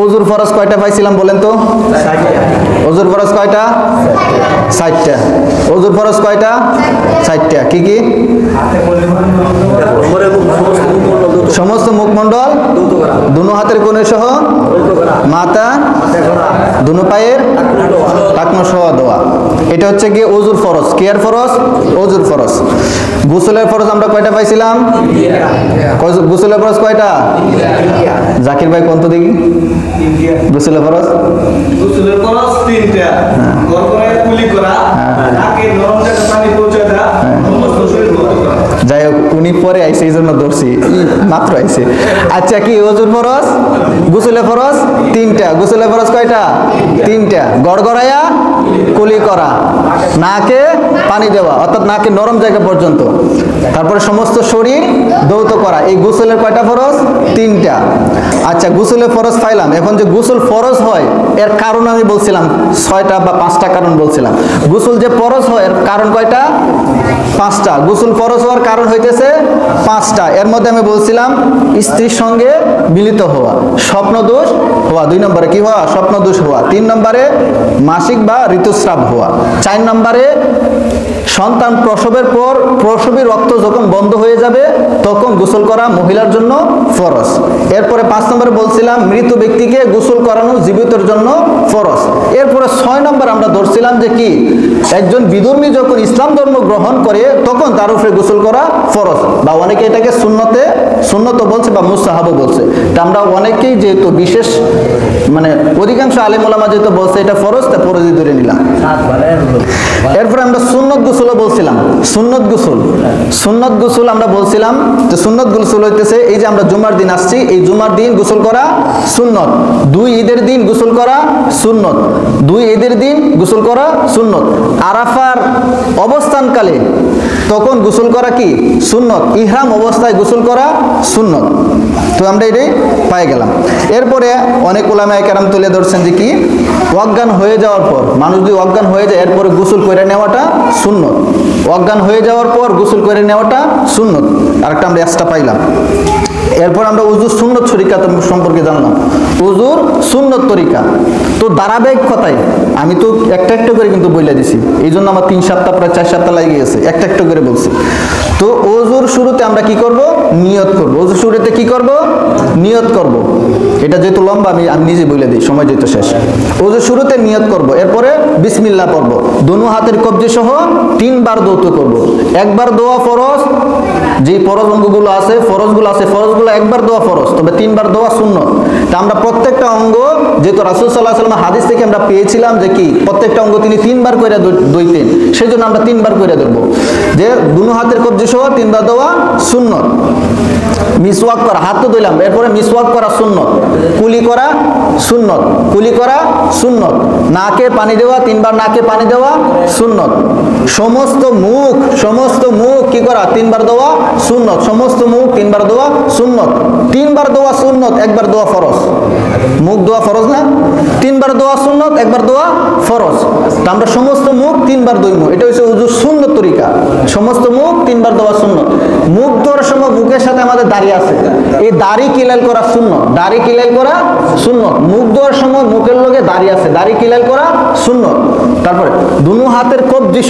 ওযুর ফরজ কয়টা পাইছিলাম বলেন তো? ওযুর ফরজ কয়টা? 60টা। ওযুর ফরজ কয়টা? 60টা। কি কি? সমস্ত মুখমণ্ডল দুনো হাতের কোণে সহ, মাথা, দুনো পায়ের টাকনো সহ দেওয়া। এটা হচ্ছে কি ওযুর ফরজ। কেয়ার ফরজ? ওযুর ফরজ। গোসলের ফরজ আমরা কয়টা পাইছিলাম? গোসলের ফরজ কয়টা? জাকির ভাই কোন তো দেখি গোসলের ফরজ? গোসলের ফরজ 3টা। গড়গড়ায় কুলি করা, নাকে নরম জায়গায় পানি পৌঁছে দেওয়া, সমস্ত শরীর ধৌত করা। যাই হোক উনি পরে আইছে এই জন্য ধরছি, মাত্র আইছে। আচ্ছা কি ওযুর ফরজ? গোসলের ফরজ 3টা। গোসলের ফরজ কয়টা? 3টা। গড়গড়ায়া কুলি করা, নাকে পানি দেওয়া অর্থাৎ নাকে নরম জায়গা পর্যন্ত, তারপরে সমস্ত শরীর ধৌত করা। এই গোসলের কয়টা ফরজ? 3টা। আচ্ছা গোসলের ফরজ পাইলাম। এখন যে গোসল ফরজ হয় এর কারণ আমি বলছিলাম 6টা বা 5টা কারণ বলছিলাম। গোসল যে ফরজ হয় এর কারণ কয়টা? 5টা। গোসল ফরজ হওয়ার কারণ হইতেছে 5টা। এর মধ্যে আমি বলছিলাম স্ত্রীর সঙ্গে মিলিত হওয়া, স্বপ্নদোষ হওয়া, 2 নম্বরে কি হওয়া? স্বপ্নদোষ হওয়া। 3 নম্বরে মাসিক বা ঋতুস্রাব হওয়া। 4 নম্বরে সন্তান প্রসবের পর প্রসবী রক্ত যখন বন্ধ হয়ে যাবে তখন গোসল করা মহিলার জন্য ফরজ। এরপরে 5 নম্বরে বলছিলাম মৃত ব্যক্তিকে গোসল করানো জীবিতের জন্য ফরজ। এরপরে 6 নম্বর আমরা ধরছিলাম যে কি একজন বিধর্মী যখন ইসলাম ধর্ম গ্রহণ করে তখন তার উপরে গোসল করা ফরজ, বা অনেকে এটাকে সুন্নত বলছে বা মুস্তাহাবও বলছে। তা আমরা অনেকেই যেহেতু বিশেষ মানে অধিকাংশ আলেম ওলামা যেহেতু বলছে এটা ফরজ, তা ফরজই ধরে নিলাম। এরপরে আমরা সুন্নত গোসলও বলছিলাম। সুন্নত গোসল আমরা বলছিলাম যে সুন্নত গোসল হইতেছে এই যে আমরা জুমার দিন আসছি, এই জুমার দিন গোসল করা সুন্নত। 2 ঈদের দিন গোসল করা সুন্নত। 2 ঈদের দিন গোসল করা সুন্নত। আরাফার অবস্থানকালে তখন গোসল করা কি সুন্নত। ইহরাম অবস্থায় গোসল করা সুন্নত। তো আমরা এটাই পাই গেলাম। এরপরে অনেক উলামায়ে কেরাম তুলে ধরছেন যে কি অজ্ঞান হয়ে যাওয়ার পর মানুষ যদি অজ্ঞান হয়ে যায় এরপরে গোসল করে নেওয়াটা সুন্নত। অজ্ঞান হয়ে যাওয়ার পর গোসল করে নেওয়াটা সুন্নত। আরেকটা আমরা এক্সট্রা পাইলাম। এরপর আমরা উজুর সুন্নত তরিকা সম্পর্কে জানলাম। উজুর সুন্নত তরিকা তো ধারাবাহিকতায় আমি তো একটা একটা করে কিন্তু বলে দিছি, এই জন্য আমার 3 সপ্তাহ প্রায় 4 সপ্তাহ লেগে গেছে, একটা একটা করে বলছি। তো ওযুর শুরুতে আমরা কি করব? নিয়ত করব। ওযুর শুরুতে কি করব? নিয়ত করব। এটা যেহেতু লম্বা আমি নিজে বলে দিই, সময় যেহেতু শেষ। ওযুর শুরুতে নিয়ত করব, এরপরে বিসমিল্লাহ পড়ব, দুনো হাতের কবজি সহ 3 বার দৌত করব। একবার দোয়া ফরজ, যে ফরজ অঙ্গগুলো আছে ফরজগুলো একবার দোয়া ফরজ, তবে 3 বার দোয়া সুন্নত। তা আমরা প্রত্যেকটা অঙ্গ যেহেতু রাসূল সাল্লাল্লাহু আলাইহি ওয়াসাল্লাম হাদিস থেকে আমরা পেয়েছিলাম যে কি প্রত্যেকটা অঙ্গ তিনি 3 বার করে দইতেন, সেজন্য আমরা 3 বার করে দেব। যে দুনো হাতের কবজি সহ 3 বার দোয়া সুন্নত। মিসওয়াক করা, হাত তো ধুইলাম, এরপরে মিসওয়াক করা সুন্নত। কুলি করা সুন্নত। কুলি করা সুন্নত। নাকে পানি দেওয়া, 3 বার নাকে পানি দেওয়া সুন্নত। সমস্ত মুখ কি করা? 3 বার দেওয়া সুন্নত। সমস্ত মুখ 3 বার দেওয়া সুন্নত। 3 বার দেওয়া সুন্নত, একবার দেওয়া ফরজ। মুখ দেওয়া ফরজ না? 3 বার দেওয়া সুন্নত, একবার দেওয়া ফরজ। তা আমরা সমস্ত মুখ 3 বার দইমু, এটা হচ্ছে উযুর সুন্নত তরিকা। সমস্ত মুখ 3 বার দেওয়া সুন্নত। মুখ ধরার সময় মুখের সাথে আমাদের দাড়ি আছে, এই দাড়ি কিলাল করা সুন্নত। দাড়ি কিলাল করা সুন্নত। মুখ ধরার সময় মুখের লগে দাড়ি আছে, দাড়ি কিলাল করা সুন্নত। তারপরে দুনো হাতের কবজি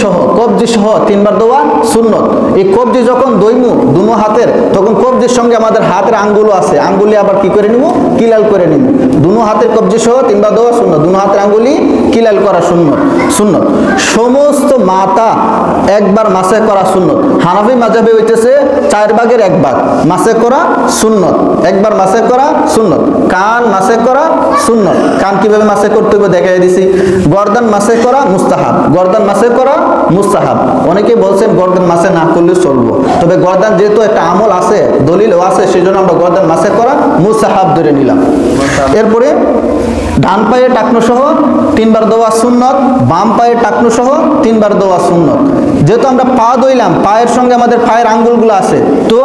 সহ 3 বার দেওয়া সুন্নত। এই কবজি যখন দইমু দুনো হাতের, তখন কবজির সঙ্গে আমাদের হাতের আঙ্গুল আছে, আঙ্গুলি আবার কি করে নিব? কিলাল করে নিব। দুনো হাতের কবজি সহ 3 বার দেওয়া সুন্নত। দুনো হাতের আঙ্গুলি কিলাল করা সুন্নত। সমস্ত মাথা একবার মাসে করা সুন্নত। হানাফি মাযহাবে হইতেছে 4 ভাগের 1 ভাগ মাসে করা সুন্নত, একবার মাসে করা সুন্নত। কান মাসে করা সুন্নত। কান কিভাবে মাসে করতে হবে দেখাই দিছি। গর্দান মাসে করা মুস্তাহাব। গর্দান মাসে করা মুস্তাহাব। অনেকে বলছেন গর্দান মাসে না করলে চলবো, তবে গর্দান যেহেতু একটা আমল আছে, দলিলও আছে, সেজন্য আমরা গর্দান মাসে করা মুস্তাহাব ধরে নিলাম। এরপরে ডান পায়ে টাকনো সহ 3 বার দেওয়া সুন্নত। বাম পায়ে টাকনো সহ 3 বার দেওয়া সুন্নত। যেহেতু আমরা পা ধুইলাম, পায়ের সঙ্গে আমাদের পায়ের আঙ্গুলগুলো আছে, তো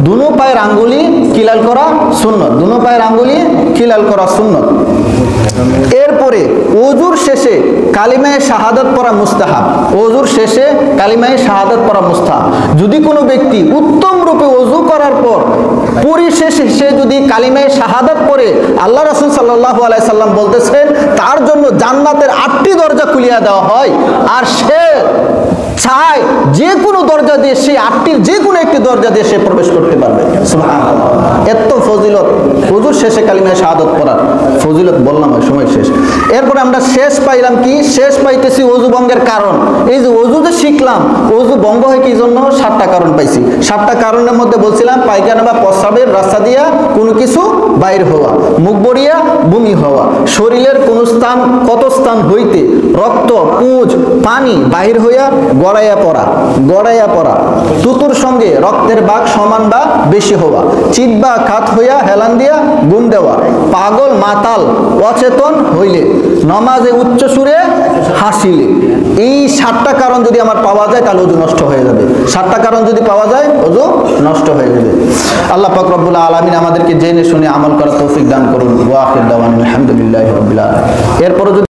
দুনো পায়ের আঙ্গুলি কিলাল করা সুন্নত। দুনো পায়ের আঙ্গুলি কিলাল করা সুন্নত। এরপরে ওযুর শেষে কালিমায়ে শাহাদাত পড়া মুস্তাহাব। ওযুর শেষে কালিমায়ে শাহাদাত পড়া মুস্তাহাব। যদি কোনো ব্যক্তি উত্তম রূপে ওযু করার পর পরিশেষে সে যদি কালিমায়ে শাহাদাত পড়ে, আল্লাহ রাসূল সাল্লাল্লাহু আলাইহি সাল্লাম বলতেছেন তার জন্য জান্নাতের 8টি দরজা খুলিয়া দেওয়া হয়, আর সে চায় যে কোনো দরজা দিয়ে, সেই 8টির যে কোনো একটি দরজা দিয়ে সে প্রবেশ করতে পারবে। সুবহানাল্লাহ, এত ফজিলত ওযুর শেষে কালিমায়ে শাহাদাত পড়ার ফজিলত বললাম, ওই সময় শেষ। এরপরে আমরা শেষ পাইলাম কি? শেষ পাইতেছি ওযু ভঙ্গের কারণ। এই যে ওযু যে শিখলাম, ওযু ভঙ্গ হয় কি জন্য? 7টা কারণ পাইছি। 7টা কারণের মধ্যে বলছিলাম পায়খানা বা প্রস্রাবের রাস্তা দিয়া কোনো কিছু বাইর হওয়া, মুখ বড়িয়া বমি হওয়া, শরীরের কোন স্থান কত স্থান হইতে রক্ত, পুঁজ, পানি বাহির হইয়া গড়াইয়া পড়া, তুতুর সঙ্গে রক্তের ভাগ সমান বা বেশি হওয়া, চিত বা খাত হইয়া হেলান দিয়া গুণ দেওয়া, পাগল মাতাল অচেতন হইলে, নমাজে উচ্চ সুরে হাসিলে। এই 7টা কারণ যদি আমার পাওয়া যায় তাহলে ওযু নষ্ট হয়ে যাবে। 7টা কারণ যদি পাওয়া যায় ওযু নষ্ট হয়ে যাবে। আল্লাহ পাক রব্বুল আলামিন আমাদেরকে জেনে শুনে আমল করার তৌফিক দান করুন। ওয়া আখির দাওয়ানা আলহামদুলিল্লাহি রাব্বিল আলামিন। এরপর